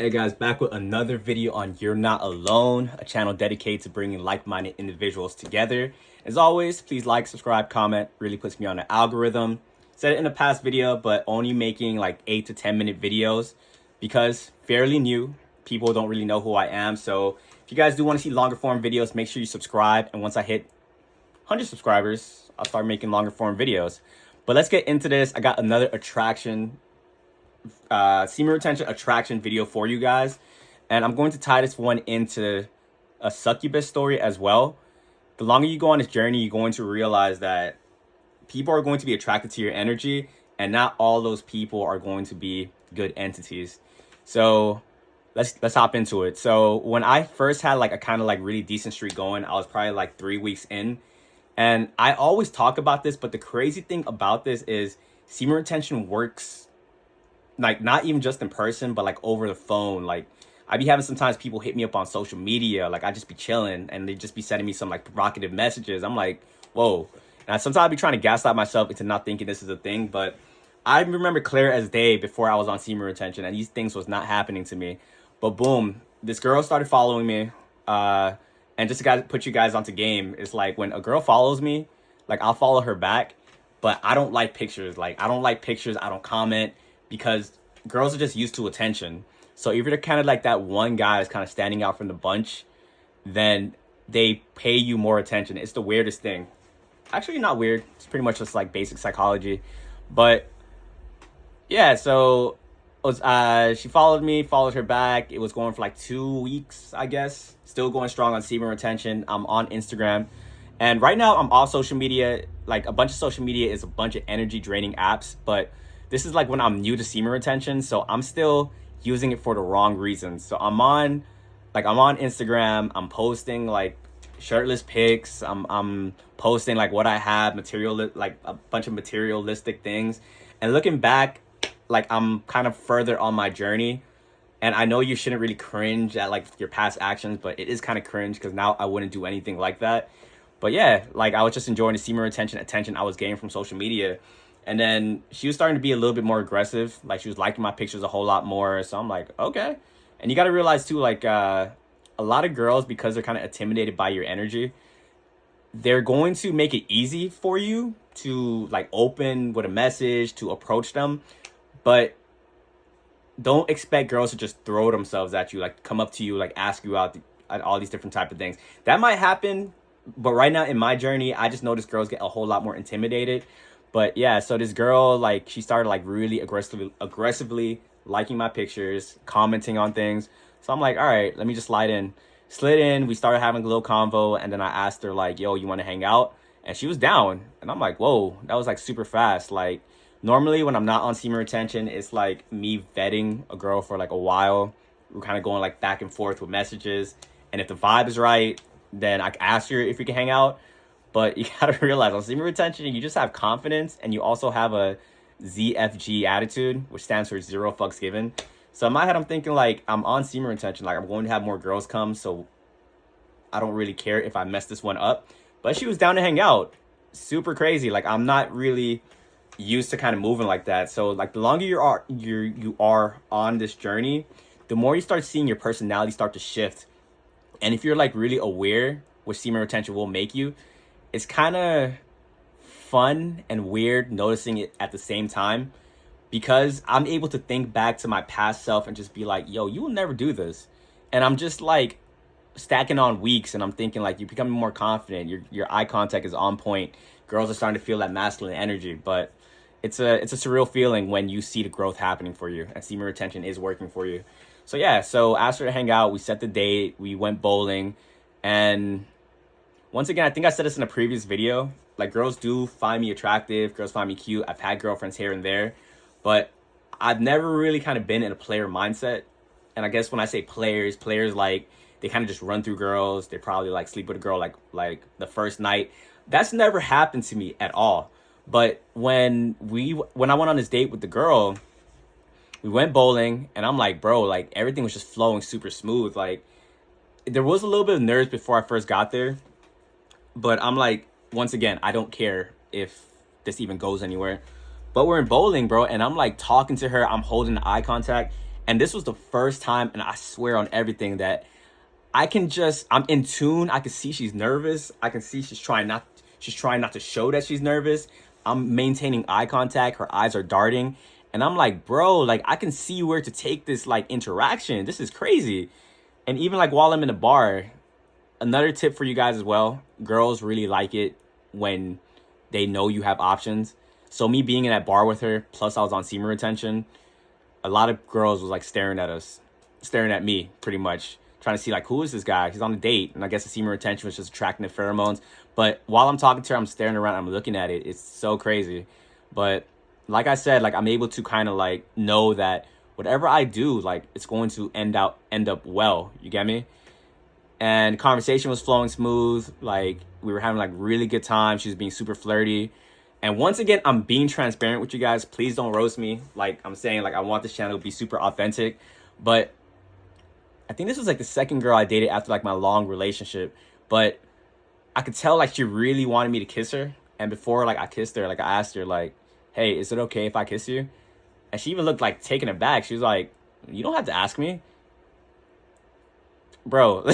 Hey guys, back with another video on You're Not Alone, a channel dedicated to bringing like-minded individuals together. As always, please like, subscribe, comment, really puts me on the algorithm. Said it in a past video, but only making like 8 to 10 minute videos because fairly new, people don't really know who I am. So if you guys do want to see longer form videos, make sure you subscribe. And once I hit 100 subscribers, I'll start making longer form videos. But let's get into this. I got another semen retention attraction video for you guys, and I'm going to tie this one into a succubus story as well. The longer you go on this journey, you're going to realize that people are going to be attracted to your energy, and not all those people are going to be good entities. So let's hop into it. So when I first had like a kind of like really decent streak going, I was probably like 3 weeks in, and I always talk about this, but the crazy thing about this is semen retention works like not even just in person, but like over the phone. Like I be having sometimes people hit me up on social media, like I just be chilling and they just be sending me some like provocative messages. I'm like, whoa. And sometimes I be trying to gaslight myself into not thinking this is a thing, but I remember clear as day before I was on semen retention and these things was not happening to me. But boom, this girl started following me, and just to put you guys onto game, it's like when a girl follows me, like I'll follow her back, but I don't like pictures. Like I don't like pictures, I don't comment, because girls are just used to attention. So if you're kind of like that one guy that's kind of standing out from the bunch, then they pay you more attention. It's the weirdest thing. Actually, not weird. It's pretty much just like basic psychology. But yeah, so it was, she followed me, followed her back. It was going for like 2 weeks, I guess. Still going strong on semen retention. I'm on Instagram. And right now I'm off social media. Like a bunch of social media is a bunch of energy draining apps, but this is like when I'm new to semen retention, so I'm still using it for the wrong reasons. So I'm on Instagram, I'm posting like shirtless pics, I'm posting like what I have, like a bunch of materialistic things. And looking back, like I'm kind of further on my journey. And I know you shouldn't really cringe at like your past actions, but it is kind of cringe because now I wouldn't do anything like that. But yeah, like I was just enjoying the semen retention attention I was getting from social media. And then she was starting to be a little bit more aggressive. Like she was liking my pictures a whole lot more. So I'm like, okay. And you got to realize too, like a lot of girls, because they're kind of intimidated by your energy, they're going to make it easy for you to like open with a message, to approach them. But don't expect girls to just throw themselves at you, like come up to you, like ask you out, all these different type of things. That might happen. But right now in my journey, I just noticed girls get a whole lot more intimidated. But yeah, so this girl, like, she started like really aggressively liking my pictures, commenting on things. So I'm like, all right, let me just slid in. We started having a little convo, and then I asked her like, yo, you want to hang out? And she was down. And I'm like, whoa, that was like super fast. Like normally when I'm not on semen retention, it's like me vetting a girl for like a while. We're kind of going like back and forth with messages. And if the vibe is right, then I ask her if we can hang out. But you gotta realize on semen retention, you just have confidence, and you also have a ZFG attitude, which stands for zero fucks given. So in my head, I'm thinking like I'm on semen retention, like I'm going to have more girls come, so I don't really care if I mess this one up. But she was down to hang out, super crazy. Like I'm not really used to kind of moving like that. So like the longer you are on this journey, the more you start seeing your personality start to shift. And if you're like really aware, which semen retention will make you, it's kind of fun and weird noticing it at the same time, because I'm able to think back to my past self and just be like, yo, you will never do this. And I'm just like stacking on weeks, and I'm thinking like you're becoming more confident. Your eye contact is on point. Girls are starting to feel that masculine energy. But it's a surreal feeling when you see the growth happening for you and semen retention is working for you. So yeah, so asked her to hang out. We set the date. We went bowling. And once again, I think I said this in a previous video, like girls do find me attractive, girls find me cute. I've had girlfriends here and there, but I've never really kind of been in a player mindset. And I guess when I say players like they kind of just run through girls. They probably like sleep with a girl like the first night. That's never happened to me at all. But when I went on this date with the girl, we went bowling, and I'm like, bro, like everything was just flowing super smooth. Like there was a little bit of nerves before I first got there. But I'm like, once again, I don't care if this even goes anywhere. But we're in bowling, bro, and I'm like talking to her. I'm holding eye contact. And this was the first time, and I swear on everything, that I'm in tune. I can see she's nervous. I can see she's trying not to show that she's nervous. I'm maintaining eye contact. Her eyes are darting. And I'm like, bro, like, I can see where to take this, like, interaction. This is crazy. And even, like, while I'm in the bar, another tip for you guys as well, girls really like it when they know you have options. So me being in that bar with her, plus I was on semen retention, a lot of girls was, like, staring at me, pretty much, trying to see, like, who is this guy? He's on a date. And I guess the semen retention was just attracting the pheromones. But while I'm talking to her, I'm staring around, I'm looking at it. It's so crazy. But like I said, like, I'm able to kind of, like, know that whatever I do, like, it's going to end up well. You get me? And conversation was flowing smooth. Like, we were having, like, really good time. She was being super flirty. And once again, I'm being transparent with you guys. Please don't roast me. Like I'm saying, like, I want this channel to be super authentic. But I think this was, like, the second girl I dated after, like, my long relationship. But I could tell, like, she really wanted me to kiss her. And before, like, I kissed her, like, I asked her, like, hey, is it okay if I kiss you? And she even looked, like, taken aback. She was like, you don't have to ask me. Bro,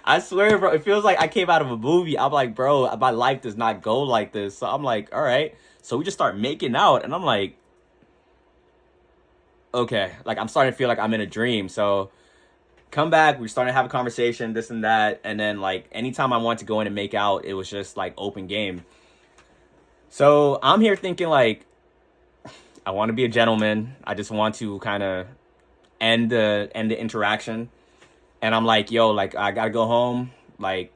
I swear, bro, it feels like I came out of a movie. I'm like, bro, my life does not go like this. So I'm like, all right. So we just start making out. And I'm like, okay. Like, I'm starting to feel like I'm in a dream. So come back. We're starting to have a conversation, this and that. And then, like, anytime I wanted to go in and make out, it was just, like, open game. So I'm here thinking, like, I want to be a gentleman. I just want to kind of end the interaction. And I'm like, yo, like, I gotta go home. Like,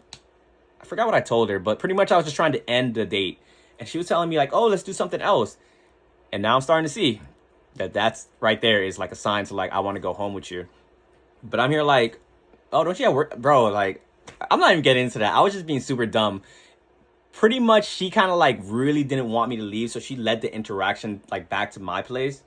I forgot what I told her, but pretty much I was just trying to end the date. And she was telling me, like, oh, let's do something else. And now I'm starting to see that that's right there is, like, a sign to, like, I want to go home with you. But I'm here like, oh, don't you have work? Bro, like, I'm not even getting into that. I was just being super dumb. Pretty much, she kind of, like, really didn't want me to leave. So she led the interaction, like, back to my place.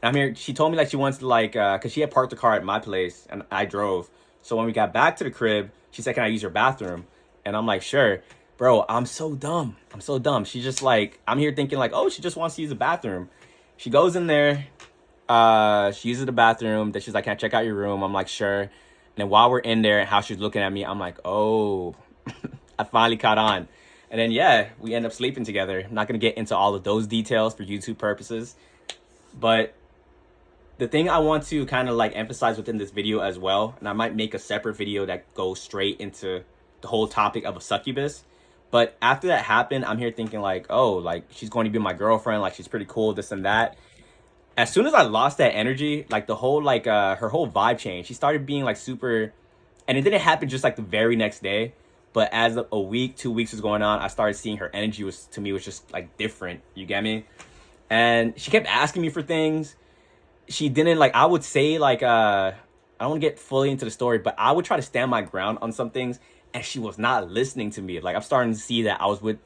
And I'm here. She told me, like, she wants to, like, because she had parked the car at my place and I drove. So when we got back to the crib, she said, can I use your bathroom? And I'm like, sure. Bro, I'm so dumb. I'm so dumb. She's just like, I'm here thinking, like, oh, she just wants to use the bathroom. She goes in there. She uses the bathroom. Then she's like, can I check out your room? I'm like, sure. And then while we're in there and how she's looking at me, I'm like, oh, I finally caught on. And then, yeah, we end up sleeping together. I'm not going to get into all of those details for YouTube purposes. But the thing I want to kind of, like, emphasize within this video as well, and I might make a separate video that goes straight into the whole topic of a succubus. But after that happened, I'm here thinking, like, oh, like, she's going to be my girlfriend. Like, she's pretty cool, this and that. As soon as I lost that energy, like, the whole, like, her whole vibe changed. She started being, like, super, and it didn't happen just, like, the very next day. But as a week, 2 weeks was going on, I started seeing her energy was just, like, different. You get me? And she kept asking me for things. She didn't, like, I would say, like, I don't want to get fully into the story, but I would try to stand my ground on some things, and she was not listening to me. Like, I'm starting to see that I was with,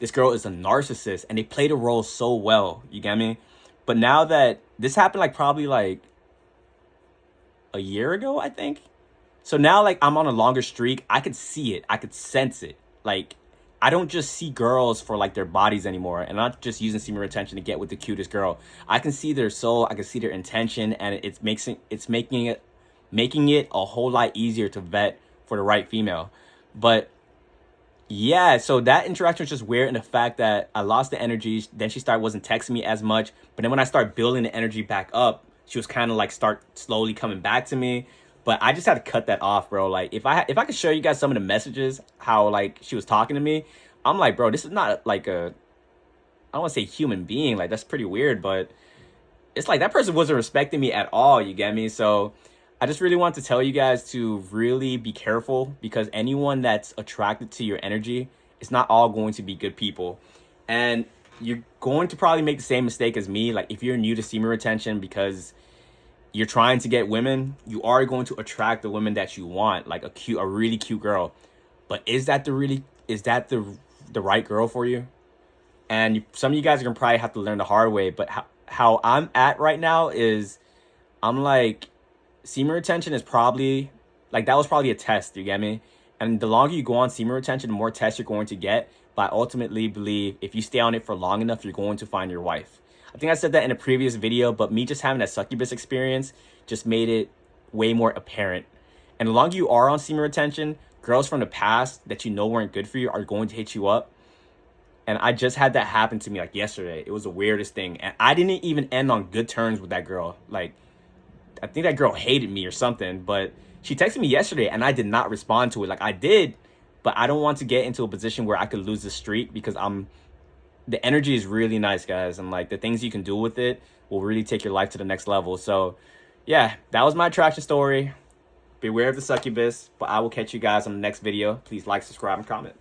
this girl is a narcissist, and they played a role so well, you get me? But now that, this happened, like, probably, like, a year ago, I think. So now, like, I'm on a longer streak, I could see it, I could sense it. Like, I don't just see girls for, like, their bodies anymore, and I'm not just using semen retention to get with the cutest girl. I can see their soul, I can see their intention, and it's making it a whole lot easier to vet for the right female. But yeah, so that interaction was just weird in the fact that I lost the energy. Then she wasn't texting me as much. But then when I started building the energy back up, she was kind of, like, start slowly coming back to me. But I just had to cut that off, bro. Like, if I could show you guys some of the messages, how, like, she was talking to me, I'm like, bro, this is not, like, I don't want to say human being. Like, that's pretty weird. But it's like that person wasn't respecting me at all, you get me? So I just really want to tell you guys to really be careful, because anyone that's attracted to your energy, it's not all going to be good people. And you're going to probably make the same mistake as me. Like, if you're new to semen retention because you're trying to get women, you are going to attract the women that you want, like a really cute girl. But is that the right girl for you? And some of you guys are gonna probably have to learn the hard way. But how I'm at right now is, I'm like, semen retention is probably, like, that was probably a test, you get me? And the longer you go on semen retention, the more tests you're going to get. But I ultimately believe if you stay on it for long enough, you're going to find your wife. I think I said that in a previous video, but me just having that succubus experience just made it way more apparent. And the longer you are on semen retention, girls from the past that you know weren't good for you are going to hit you up. And I just had that happen to me like yesterday. It was the weirdest thing. And I didn't even end on good terms with that girl. Like, I think that girl hated me or something. But she texted me yesterday and I did not respond to it. Like, I did, but I don't want to get into a position where I could lose the streak, because the energy is really nice, guys. And like the things you can do with it will really take your life to the next level. So yeah, that was my attraction story. Beware of the succubus, but I will catch you guys on the next video. Please like, subscribe, and comment.